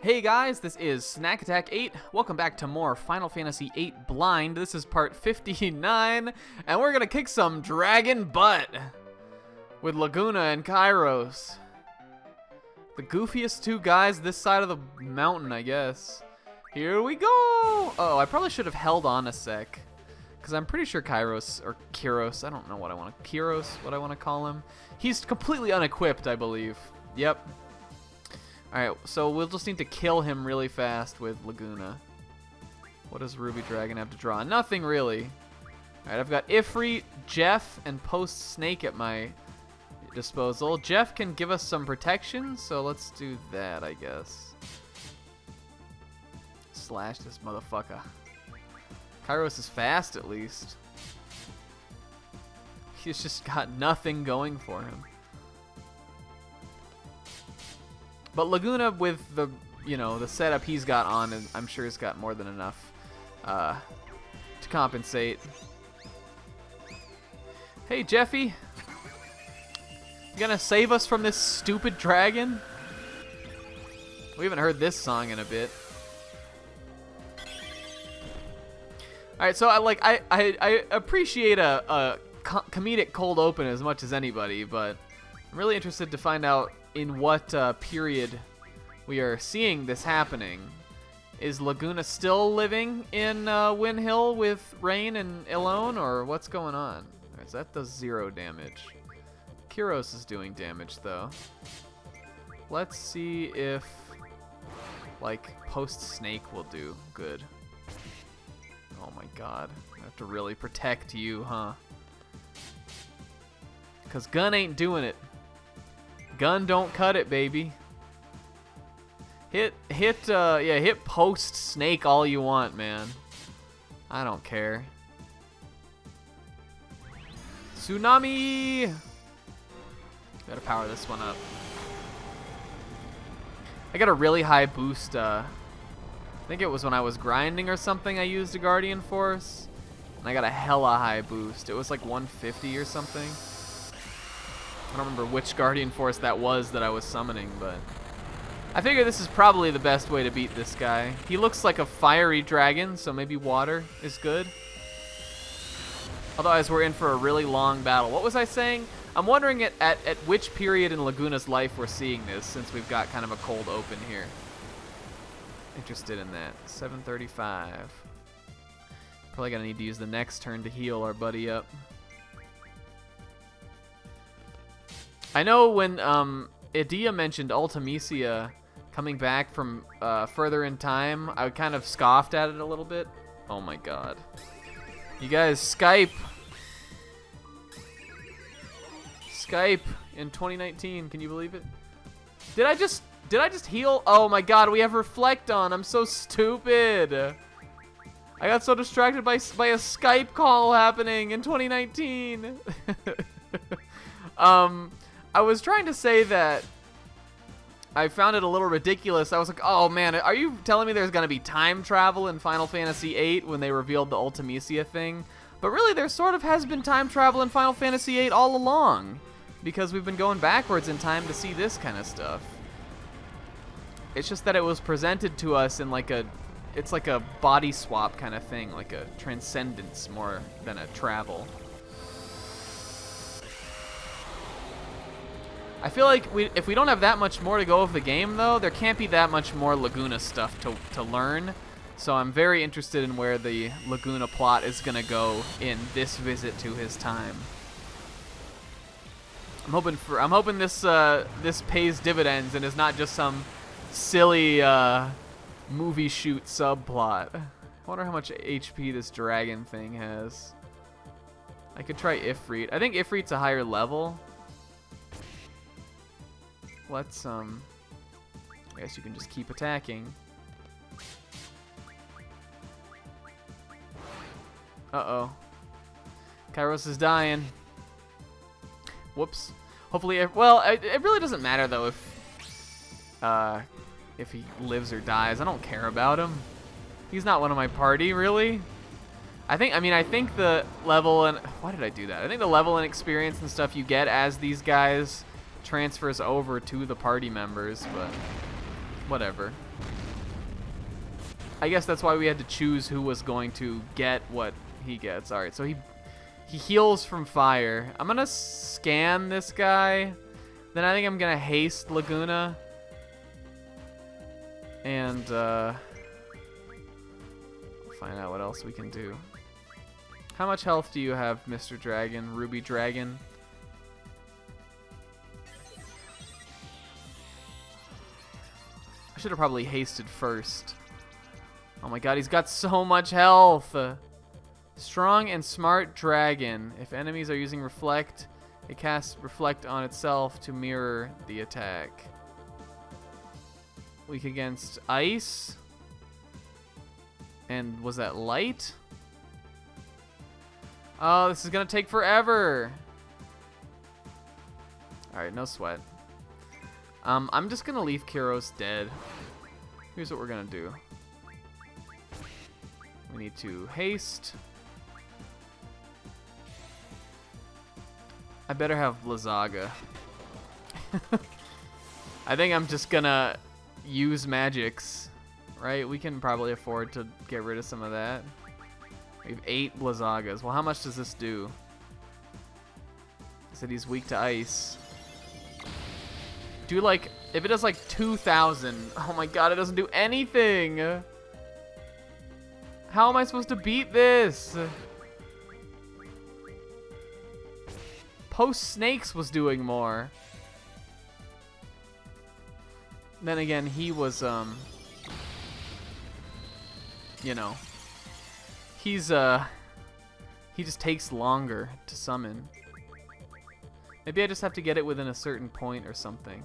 Hey guys, this is Snack Attack 8. Welcome back to more Final Fantasy VIII Blind. This is part 59, and we're gonna kick some dragon butt with Laguna and Kairos. The goofiest two guys this side of the mountain, I guess. Here we go! Oh, I probably should have held on a sec, because I'm pretty sure Kairos, or Kyros, I don't know what I want to, Kyros, what I want to call him. He's completely unequipped, I believe. Yep. Alright, so we'll just need to kill him really fast with Laguna. What does Ruby Dragon have to draw? Nothing really. Alright, I've got Ifrit, Jeff, and Post Snake at my disposal. Jeff can give us some protection, so let's do that, I guess. Slash this motherfucker. Kairos is fast, at least. He's just got nothing going for him. But Laguna, with the, the setup he's got on, I'm sure he's got more than enough to compensate. Hey, Jeffy. You gonna save us from this stupid dragon? We haven't heard this song in a bit. Alright, so I appreciate a comedic cold open as much as anybody, but I'm really interested to find out in what period we are seeing this happening. Is Laguna still living in Win Hill with Rain and Ilone, or what's going on? Alright, so that does 0 damage. Kyros is doing damage, though. Let's see if, Post Snake will do good. Oh my god. I have to really protect you, huh? Because Gun ain't doing it. Gun don't cut it, baby. Hit Post Snake all you want, man. I don't care. Tsunami! Gotta power this one up. I got a really high boost, I think it was when I was grinding or something I used a Guardian Force. And I got a hella high boost. It was like 150 or something. I don't remember which Guardian Force that was that I was summoning, but I figure this is probably the best way to beat this guy. He looks like a fiery dragon, so maybe water is good. Otherwise, we're in for a really long battle. What was I saying? I'm wondering at which period in Laguna's life we're seeing this, since we've got kind of a cold open here. Interested in that. 735. Probably gonna need to use the next turn to heal our buddy up. I know when Edea mentioned Ultimecia coming back from further in time, I kind of scoffed at it a little bit. Oh my god. You guys, Skype in 2019, can you believe it? Did I just heal? Oh my god, we have Reflect on. I'm so stupid. I got so distracted by a Skype call happening in 2019. I was trying to say that I found it a little ridiculous. I was like, oh man, are you telling me there's going to be time travel in Final Fantasy VIII when they revealed the Ultimecia thing? But really, there sort of has been time travel in Final Fantasy VIII all along, because we've been going backwards in time to see this kind of stuff. It's just that it was presented to us in it's like a body swap kind of thing, like a transcendence more than a travel. I feel like if we don't have that much more to go of the game, though, there can't be that much more Laguna stuff to learn. So I'm very interested in where the Laguna plot is going to go in this visit to his time. I'm hoping this pays dividends and is not just some silly movie shoot subplot. I wonder how much HP this dragon thing has. I could try Ifrit. I think Ifrit's a higher level. Let's, I guess you can just keep attacking. Uh-oh. Kairos is dying. Whoops. Hopefully, it really doesn't matter, though, if he lives or dies. I don't care about him. He's not one of my party, really. I think the level and... Why did I do that? I think the level and experience and stuff you get as these guys transfers over to the party members, but Whatever. I guess that's why we had to choose who was going to get what he gets. Alright, so he heals from fire. I'm gonna scan this guy. Then I think I'm gonna haste Laguna. And find out what else we can do. How much health do you have, Mr. Dragon? Ruby Dragon? I should have probably hasted first. Oh my god, he's got so much health! Strong and smart dragon. If enemies are using reflect, it casts reflect on itself to mirror the attack. Weak against ice. And was that light? Oh, this is gonna take forever. Alright, no sweat. I'm just gonna leave Kyros dead. Here's what we're gonna do. We need to haste. I better have Blizzaga. I think I'm just gonna use magics, right? We can probably afford to get rid of some of that. We have 8 Blizzagas. Well, how much does this do? I said he's weak to ice. Do like, if it does like 2,000, oh my god, it doesn't do anything. How am I supposed to beat this? Post Snakes was doing more. Then again, he was, you know, he's, he just takes longer to summon. Maybe I just have to get it within a certain point or something.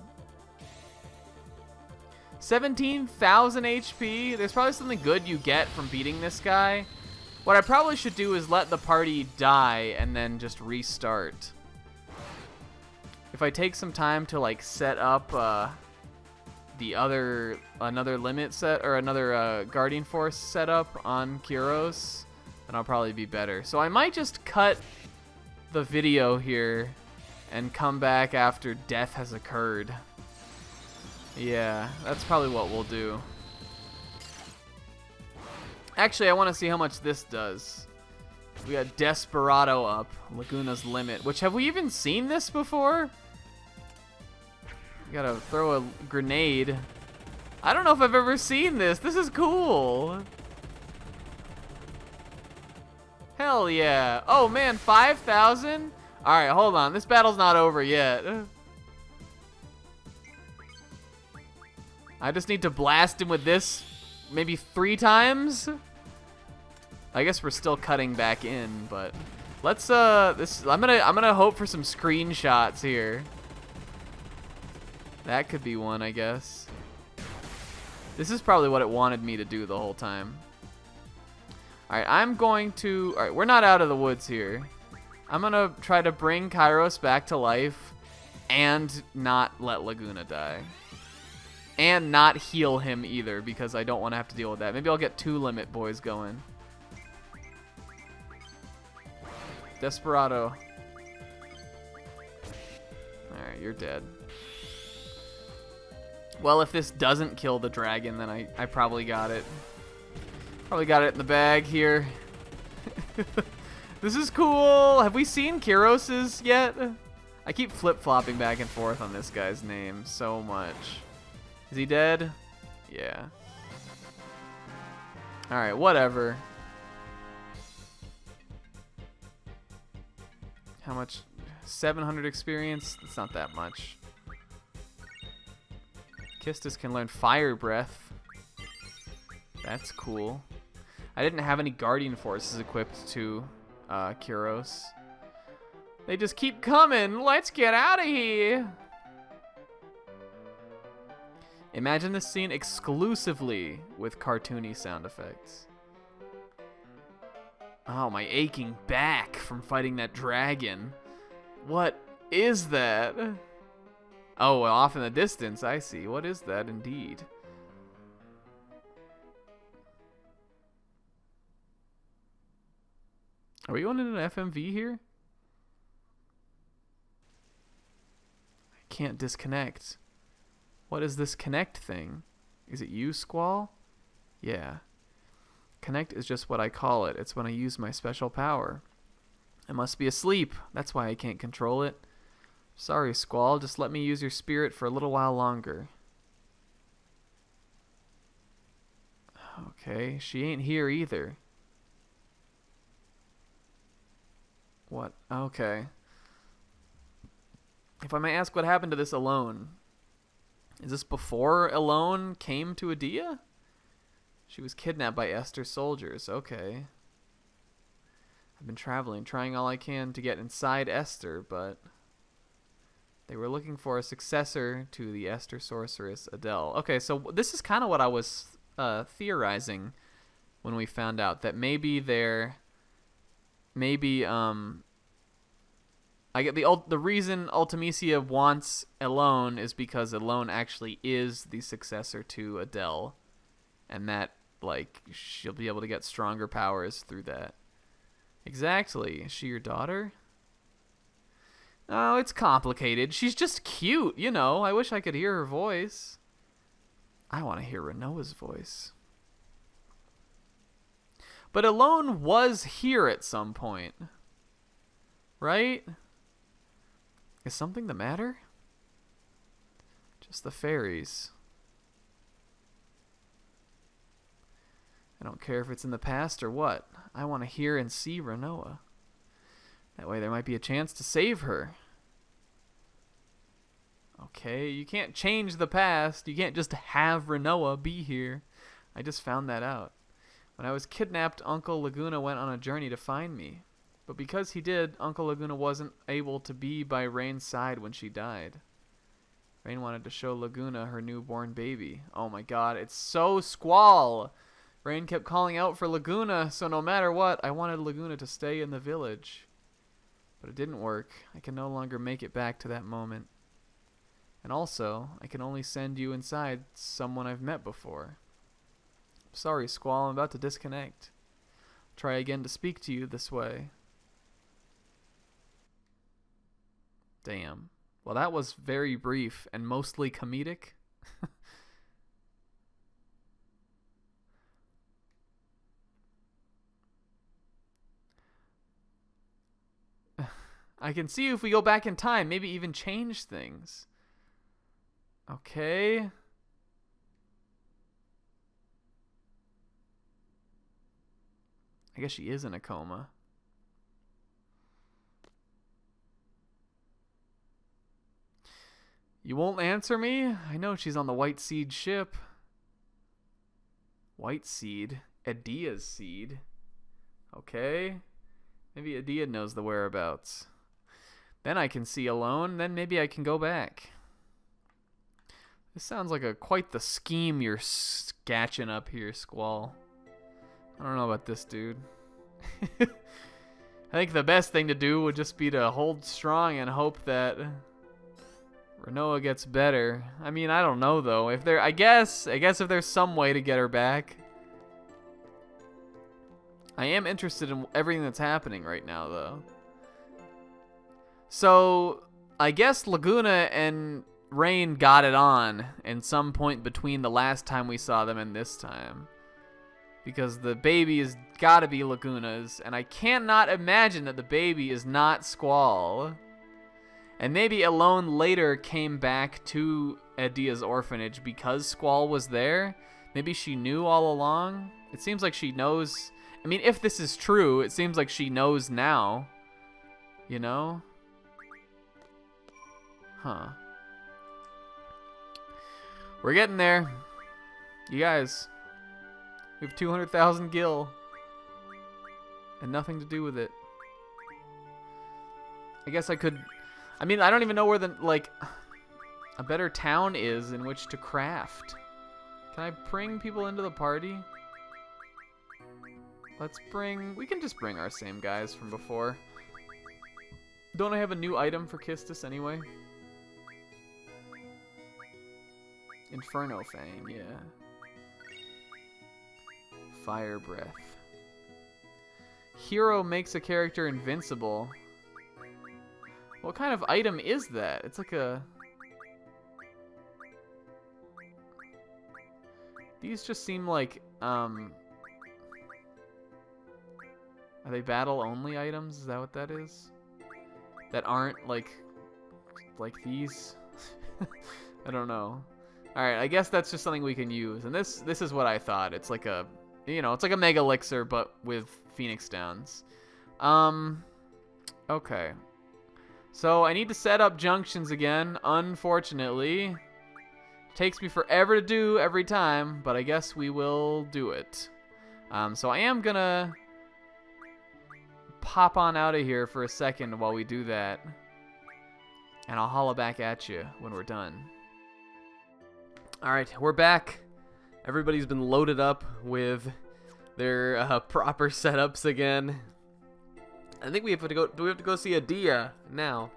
17,000 HP. There's probably something good you get from beating this guy. What I probably should do is let the party die and then just restart. If I take some time to like set up another limit set or another Guardian Force setup on Kyros, then I'll probably be better. So I might just cut the video here and come back after death has occurred. Yeah, that's probably what we'll do. Actually, I want to see how much this does. We got Desperado up, Laguna's Limit, which, have we even seen this before? We gotta throw a grenade. I don't know if I've ever seen this. This is cool. Hell yeah. Oh man, 5,000? Alright, hold on. This battle's not over yet. I just need to blast him with this maybe 3 times. I guess we're still cutting back in, but let's I'm gonna hope for some screenshots here. That could be one, I guess. This is probably what it wanted me to do the whole time. Alright, alright, we're not out of the woods here. I'm gonna try to bring Kyros back to life and not let Laguna die. And not heal him either, because I don't want to have to deal with that. Maybe I'll get 2 limit boys going. Desperado. Alright, you're dead. Well, if this doesn't kill the dragon, then I probably got it. Probably got it in the bag here. This is cool. Have we seen Kyros's yet? I keep flip-flopping back and forth on this guy's name so much. Is he dead? Yeah. Alright, whatever. How much? 700 experience? That's not that much. Kistis can learn Fire Breath. That's cool. I didn't have any Guardian Forces equipped to Kyros. They just keep coming. Let's get out of here. Imagine this scene exclusively with cartoony sound effects. Oh, my aching back from fighting that dragon. What is that? Oh, well, off in the distance, I see. What is that indeed? Are we going into an FMV here? I can't disconnect. What is this connect thing? Is it you, Squall? Yeah. Connect is just what I call it. It's when I use my special power. I must be asleep. That's why I can't control it. Sorry, Squall. Just let me use your spirit for a little while longer. Okay, she ain't here either. What? Okay. If I may ask, what happened to this Alone? Is this before Alone came to Adia? She was kidnapped by Esther's soldiers. Okay. I've been traveling, trying all I can to get inside Esther, but they were looking for a successor to the Esther sorceress, Adele. Okay, so this is kind of what I was theorizing when we found out that maybe I get the reason Ultimecia wants Alone is because Alone actually is the successor to Adele, and that like she'll be able to get stronger powers through that. Exactly. Is she your daughter? Oh, it's complicated. She's just cute, you know. I wish I could hear her voice. I want to hear Renoa's voice. But Alone was here at some point. Right? Is something the matter? Just the fairies. I don't care if it's in the past or what. I want to hear and see Renoa. That way there might be a chance to save her. Okay, you can't change the past. You can't just have Renoa be here. I just found that out. When I was kidnapped, Uncle Laguna went on a journey to find me. But because he did, Uncle Laguna wasn't able to be by Rain's side when she died. Rain wanted to show Laguna her newborn baby. Oh my god, it's so Squall! Rain kept calling out for Laguna, so no matter what, I wanted Laguna to stay in the village. But it didn't work. I can no longer make it back to that moment. And also, I can only send you inside someone I've met before. Sorry, Squall, I'm about to disconnect. Try again to speak to you this way. Damn. Well, that was very brief and mostly comedic. I can see if we go back in time, maybe even change things. Okay. I guess she is in a coma. You won't answer me? I know she's on the White Seed ship. White Seed? Adia's seed? Okay. Maybe Adia knows the whereabouts. Then I can see Alone, then maybe I can go back. This sounds like quite the scheme you're sketching up here, Squall. I don't know about this, dude. I think the best thing to do would just be to hold strong and hope that Renoa gets better. I mean, I don't know though. I guess if there's some way to get her back. I am interested in everything that's happening right now though. So, I guess Laguna and Rain got it on in some point between the last time we saw them and this time. Because the baby has got to be Laguna's, and I cannot imagine that the baby is not Squall. And maybe Alone later came back to Adia's orphanage because Squall was there. Maybe she knew all along. It seems like she knows. I mean, if this is true, it seems like she knows now. You know? Huh. We're getting there. You guys. We have 200,000 gil. And nothing to do with it. I guess I could... I mean, I don't even know where a better town is in which to craft. Can I bring people into the party? We can just bring our same guys from before. Don't I have a new item for Kistis anyway? Inferno Fang, yeah. Fire Breath. Hero makes a character invincible. What kind of item is that? It's like a... These just seem like, are they battle-only items? Is that what that is? That aren't, like these? I don't know. Alright, I guess that's just something we can use. And this is what I thought. It's like a, you know, it's like a Mega Elixir, but with Phoenix Downs. Okay. So I need to set up junctions again, unfortunately. Takes me forever to do every time, but I guess we will do it. So I am gonna pop on out of here for a second while we do that. And I'll holla back at you when we're done. Alright, we're back. Everybody's been loaded up with their proper setups again. I think we have to go. Do we have to go see Adia now?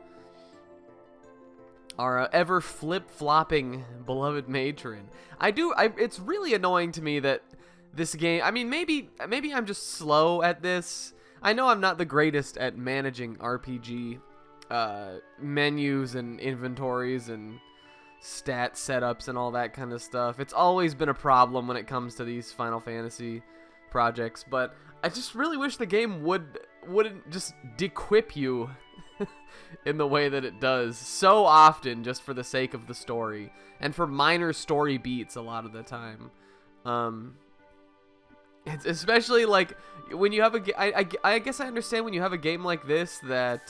Our ever flip-flopping beloved matron. It's really annoying to me that this game. I mean, maybe I'm just slow at this. I know I'm not the greatest at managing RPG menus and inventories and stat setups and all that kind of stuff. It's always been a problem when it comes to these Final Fantasy projects, but I just really wish the game wouldn't just dequip you in the way that it does so often, just for the sake of the story and for minor story beats a lot of the time. It's especially like when you have I guess I understand when you have a game like this that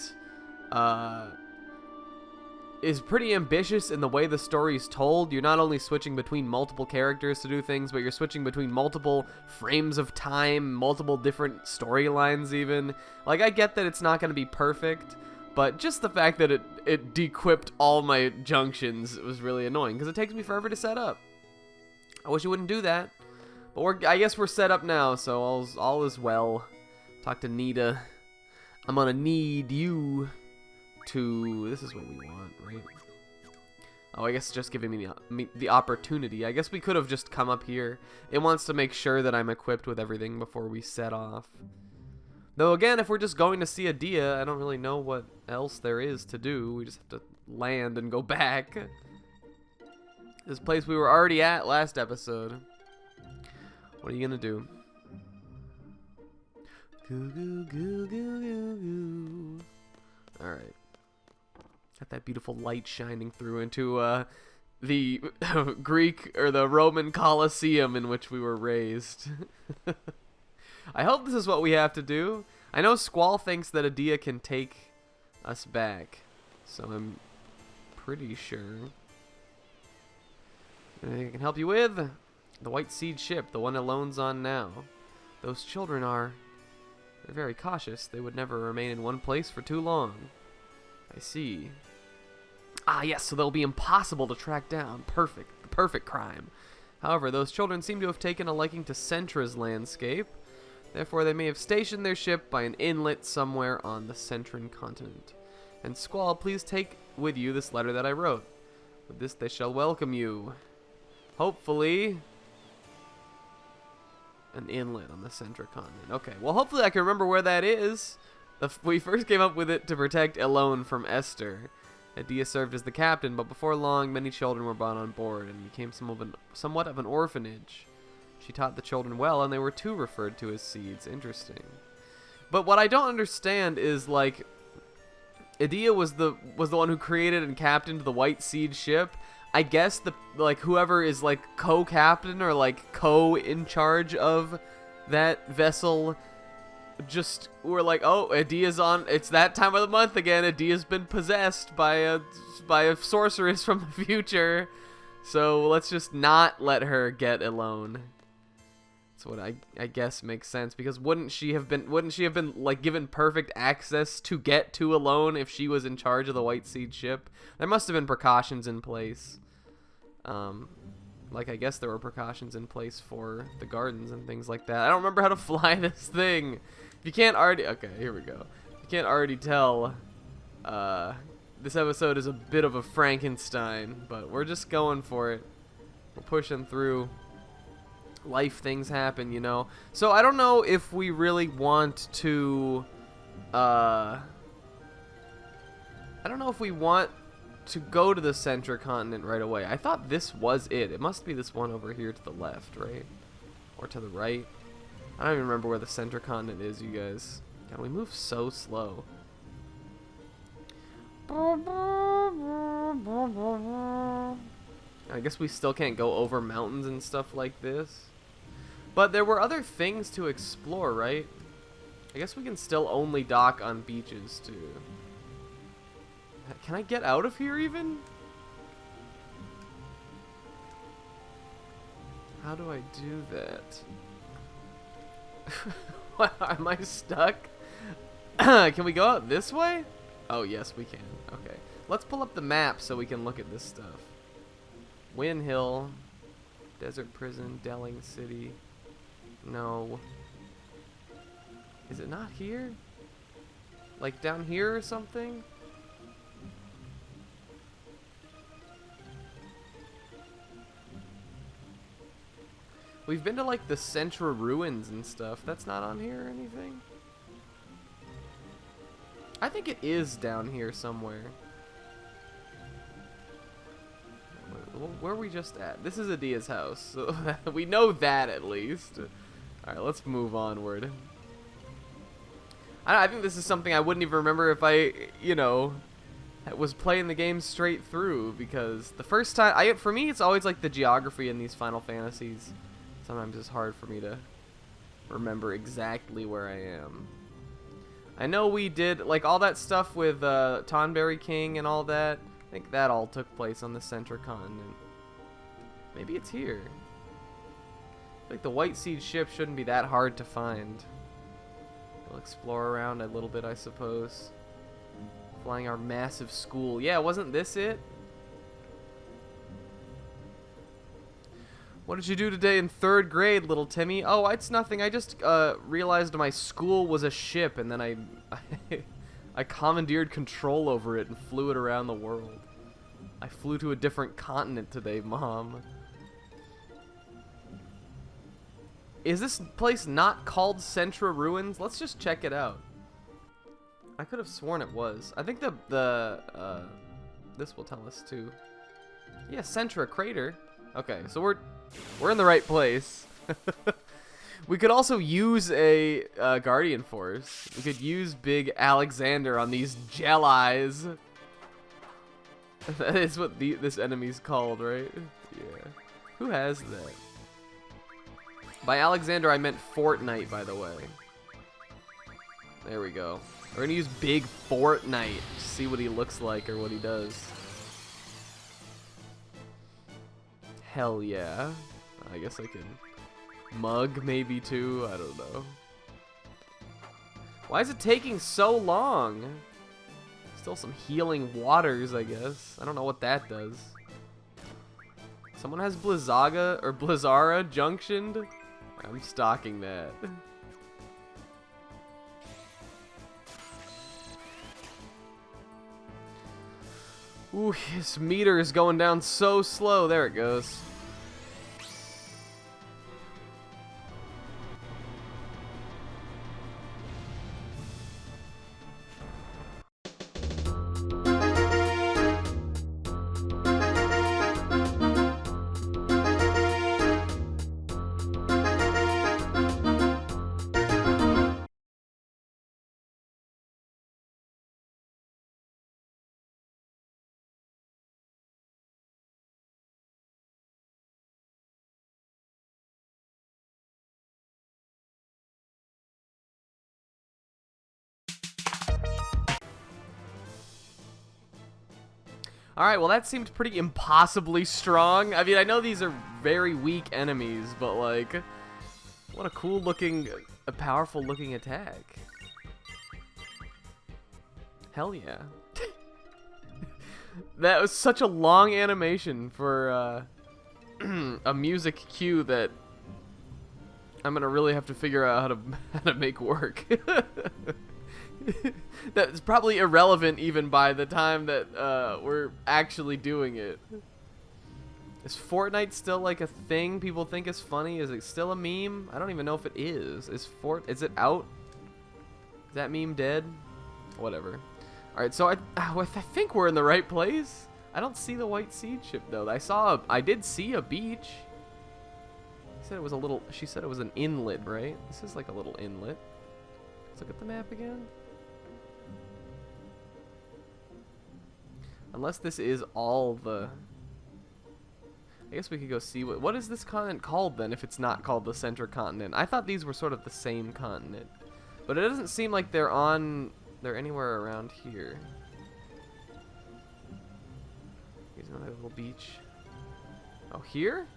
is pretty ambitious in the way the story's told. You're not only switching between multiple characters to do things, but you're switching between multiple frames of time, multiple different storylines even. Like, I get that it's not going to be perfect, but just the fact that it dequipped all my junctions was really annoying, because it takes me forever to set up. I wish it wouldn't do that. But I guess we're set up now, so all is well. Talk to Nita. I'm gonna need you to... This is what we want, right? Oh, I guess just giving me the opportunity. I guess we could have just come up here. It wants to make sure that I'm equipped with everything before we set off. Though, again, if we're just going to see Adia, I don't really know what else there is to do. We just have to land and go back. This place we were already at last episode. What are you gonna do? Goo goo goo goo goo goo. Alright. Got that beautiful light shining through into the Greek or the Roman Colosseum in which we were raised. I hope this is what we have to do. I know Squall thinks that Adia can take us back, so I'm pretty sure. Anything I can help you with? The White Seed ship, the one Alone's on now. Those children they're very cautious. They would never remain in one place for too long. I see. Ah, yes, so they'll be impossible to track down. Perfect. The perfect crime. However, those children seem to have taken a liking to Centra's landscape. Therefore, they may have stationed their ship by an inlet somewhere on the Centran continent. And Squall, please take with you this letter that I wrote. With this, they shall welcome you. Hopefully... an inlet on the Centra continent. Okay, well, hopefully I can remember where that is. We first came up with it to protect Elone from Esther. Adia served as the captain, but before long, many children were brought on board and became somewhat of an orphanage. She taught the children well, and they were too referred to as seeds. Interesting. But what I don't understand is, like, Adia was the one who created and captained the White Seed ship. I guess whoever is like co-captain or like co-in charge of that vessel just were like, oh, Adia's on. It's that time of the month again. Adia's been possessed by a sorceress from the future, so let's just not let her get Elone. That's what I guess makes sense, because wouldn't she have been like given perfect access to get to Elone if she was in charge of the White Seed ship? There must have been precautions in place. Like, I guess there were precautions in place for the gardens and things like that. I don't remember how to fly this thing. If you can't already... Okay, here we go. If you can't already tell, this episode is a bit of a Frankenstein, but we're just going for it. We're pushing through. Life things happen, you know. So I don't know if we really want to... I don't know if we want to go to the center continent right away. I thought this was it. It must be this one over here to the left, right? Or to the right. I don't even remember where the center continent is, you guys. God, we move so slow. I guess we still can't go over mountains and stuff like this. But there were other things to explore, right? I guess we can still only dock on beaches, too. Can I get out of here, even? How do I do that? What, am I stuck? Can we go out this way? Oh, yes, we can. Okay. Let's pull up the map so we can look at this stuff. Win Hill. Desert Prison. Delling City. No. Is it not here? Like down here or something? We've been to like the Centra ruins and stuff. That's not on here or anything? I think it is down here somewhere. Where are we just at? This is Adia's house, so we know that at least. Alright, let's move onward. I think this is something I wouldn't even remember if I, you know, was playing the game straight through, because the first time, for me, it's always like the geography in these Final Fantasies. Sometimes it's hard for me to remember exactly where I am. I know we did, like, all that stuff with Tonberry King and all that. I think that all took place on the Center Continent. Maybe it's here. I feel like the White Seed ship shouldn't be that hard to find. We'll explore around a little bit, I suppose. Flying our massive school. Yeah, wasn't this it? What did you do today in 3rd grade, little Timmy? Oh, it's nothing. I just realized my school was a ship, and then I commandeered control over it and flew it around the world. I flew to a different continent today, Mom. Is this place not called Centra Ruins? Let's just check it out. I could have sworn it was. I think this will tell us too. Yeah, Centra Crater. Okay, so we're in the right place. We could also use a Guardian Force. We could use Big Alexander on these Jellies. That is what this enemy's called, right? Yeah. Who has that? By Alexander, I meant Fortnite, by the way. There we go. We're gonna use Big Fortnite to see what he looks like or what he does. Hell yeah. I guess I can mug maybe too. I don't know. Why is it taking so long? Still some healing waters, I guess. I don't know what that does. Someone has Blizzaga or Blizzara junctioned? I'm stalking that. Ooh, his meter is going down so slow. There it goes. Alright, well that seemed pretty impossibly strong. I mean, I know these are very weak enemies, but like, what a cool looking, a powerful looking attack. Hell yeah. That was such a long animation for a music cue that I'm gonna really have to figure out how to make work. That's probably irrelevant even by the time that we're actually doing it. Is Fortnite still like a thing people think is funny? Is it still a meme? I don't even know if it is. Is it out? Is that meme dead? Whatever. Alright, so I think we're in the right place. I don't see the white seed ship though. I did see a beach. She said it was a little. She said it was an inlet, right? This is like a little inlet. Let's look at the map again. Unless this is all the. I guess we could go see what is this continent called then if it's not called the Center Continent. I thought these were sort of the same continent. But it doesn't seem like they're anywhere around here. Here's another little beach. Oh, here?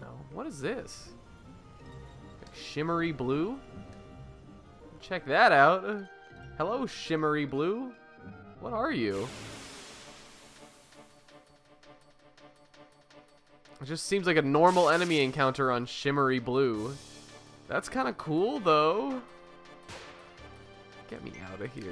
No. What is this? Like shimmery blue? Check that out. Hello, shimmery blue. What are you? It just seems like a normal enemy encounter on shimmery blue. That's kind of cool, though. Get me out of here.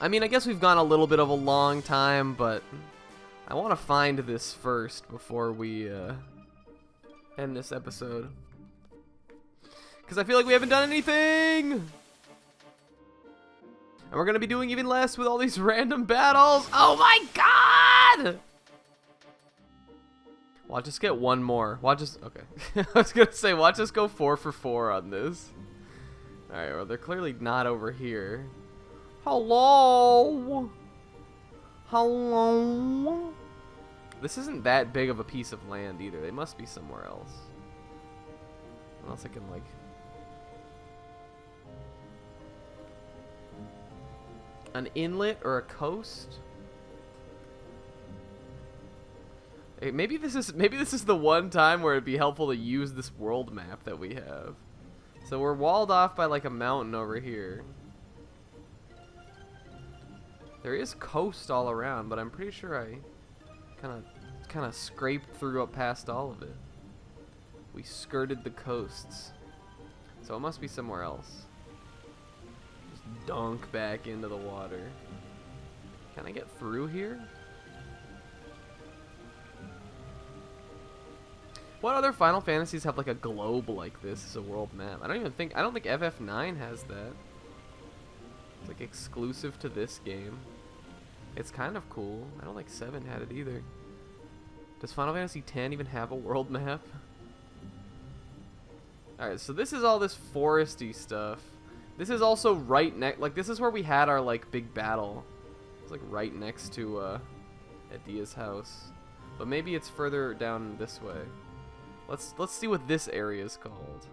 I mean, I guess we've gone a little bit of a long time, but I want to find this first before we end this episode. Because I feel like we haven't done anything! And we're going to be doing even less with all these random battles. Oh my god! Watch us get one more. Watch us... Okay. I was going to say, watch us go 4 for 4 on this. Alright, well, they're clearly not over here. Hello? Hello? This isn't that big of a piece of land either. They must be somewhere else. Unless I can, like... An inlet or a coast? Hey, maybe this is the one time where it'd be helpful to use this world map that we have. So we're walled off by like a mountain over here. There is coast all around, but I'm pretty sure I kind of scraped through up past all of it. We skirted the coasts. So it must be somewhere else. Dunk back into the water. Can I get through here? What other Final Fantasies have like a globe like this as a world map? I don't think FF9 has that. It's like exclusive to this game. It's kind of cool. I don't think 7 had it either. Does Final Fantasy X even have a world map? Alright, so this is all this foresty stuff. This is also right next, like this is where we had our like big battle. It's like right next to Adia's house. But maybe it's further down this way. Let's see what this area is called.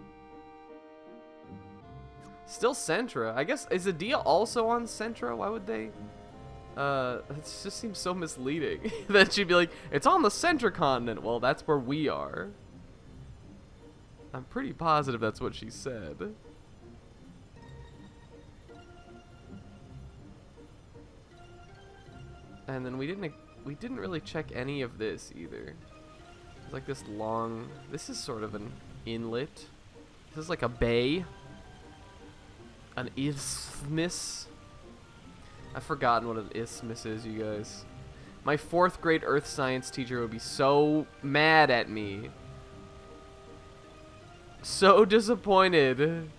Still Centra. I guess, is Adia also on Centra? Why would they? It just seems so misleading. That she'd be like, it's on the Centra continent. Well, that's where we are. I'm pretty positive that's what she said. And then we didn't really check any of this either. It's like this long, this is sort of an inlet. This is like a bay. An isthmus. I've forgotten what an isthmus is, you guys. My 4th grade earth science teacher would be so mad at me. So disappointed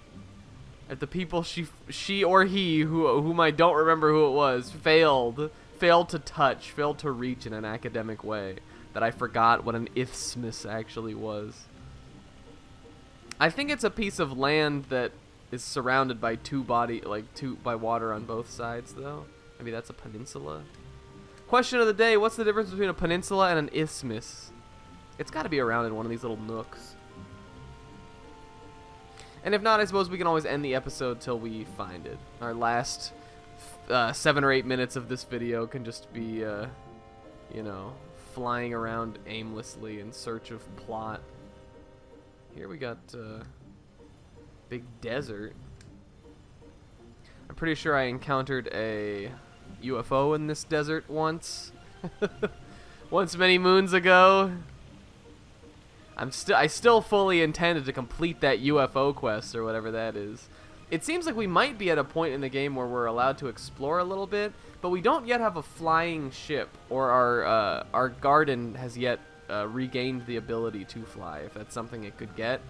at the people she or he, whom I don't remember who it was, failed to touch, failed to reach in an academic way, that I forgot what an isthmus actually was. I think it's a piece of land that is surrounded by by water on both sides, though. Maybe that's a peninsula. Question of the day, what's the difference between a peninsula and an isthmus? It's got to be around in one of these little nooks. And if not, I suppose we can always end the episode till we find it. Our last 7 or 8 minutes of this video can just be, you know, flying around aimlessly in search of plot. Here we got big desert. I'm pretty sure I encountered a UFO in this desert once. Once many moons ago. I still fully intended to complete that UFO quest or whatever that is. It seems like we might be at a point in the game where we're allowed to explore a little bit, but we don't yet have a flying ship, or our garden has yet regained the ability to fly, if that's something it could get.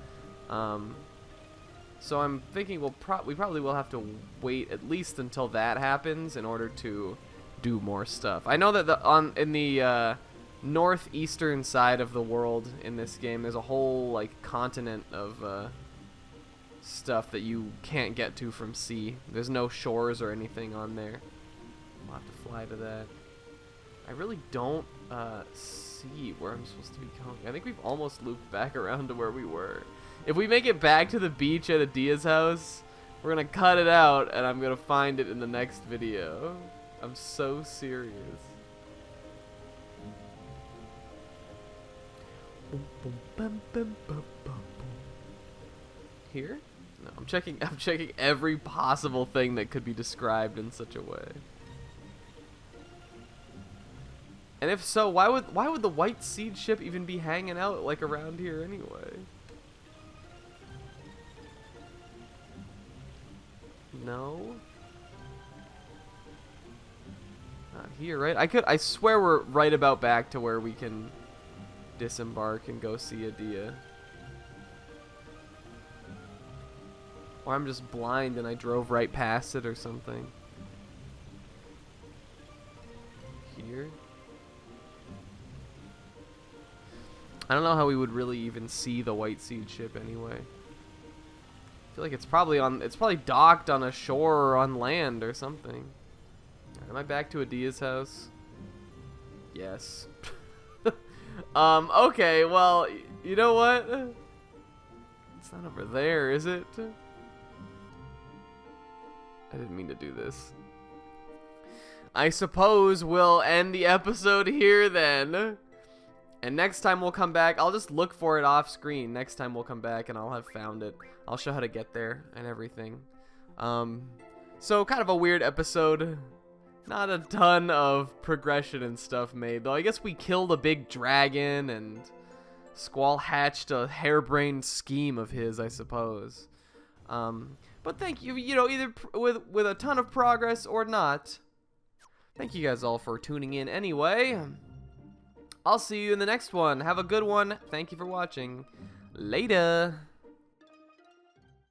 So I'm thinking we probably will have to wait at least until that happens in order to do more stuff. I know that in the northeastern side of the world in this game, there's a whole like continent of stuff that you can't get to from sea. There's no shores or anything on there. We'll have to fly to that. I really don't see where I'm supposed to be going. I think we've almost looped back around to where we were. If we make it back to the beach at Adia's house, we're gonna cut it out and I'm gonna find it in the next video. I'm so serious. Here? No, I'm checking every possible thing that could be described in such a way. And if so, why would the White Seed ship even be hanging out like around here anyway? No. Not here, right? I swear we're right about back to where we can disembark and go see Adia. Or I'm just blind and I drove right past it or something. Here? I don't know how we would really even see the White Seed ship anyway. I feel like it's probably docked on a shore or on land or something. Am I back to Adia's house? Yes. Okay, well, you know what? It's not over there, is it? I didn't mean to do this. I suppose we'll end the episode here then. And next time we'll come back. I'll just look for it off screen. Next time we'll come back and I'll have found it. I'll show how to get there and everything. So kind of a weird episode. Not a ton of progression and stuff made, though. I guess we killed a big dragon and Squall hatched a harebrained scheme of his, I suppose. But thank you, either with a ton of progress or not. Thank you guys all for tuning in anyway. I'll see you in the next one. Have a good one. Thank you for watching. Later.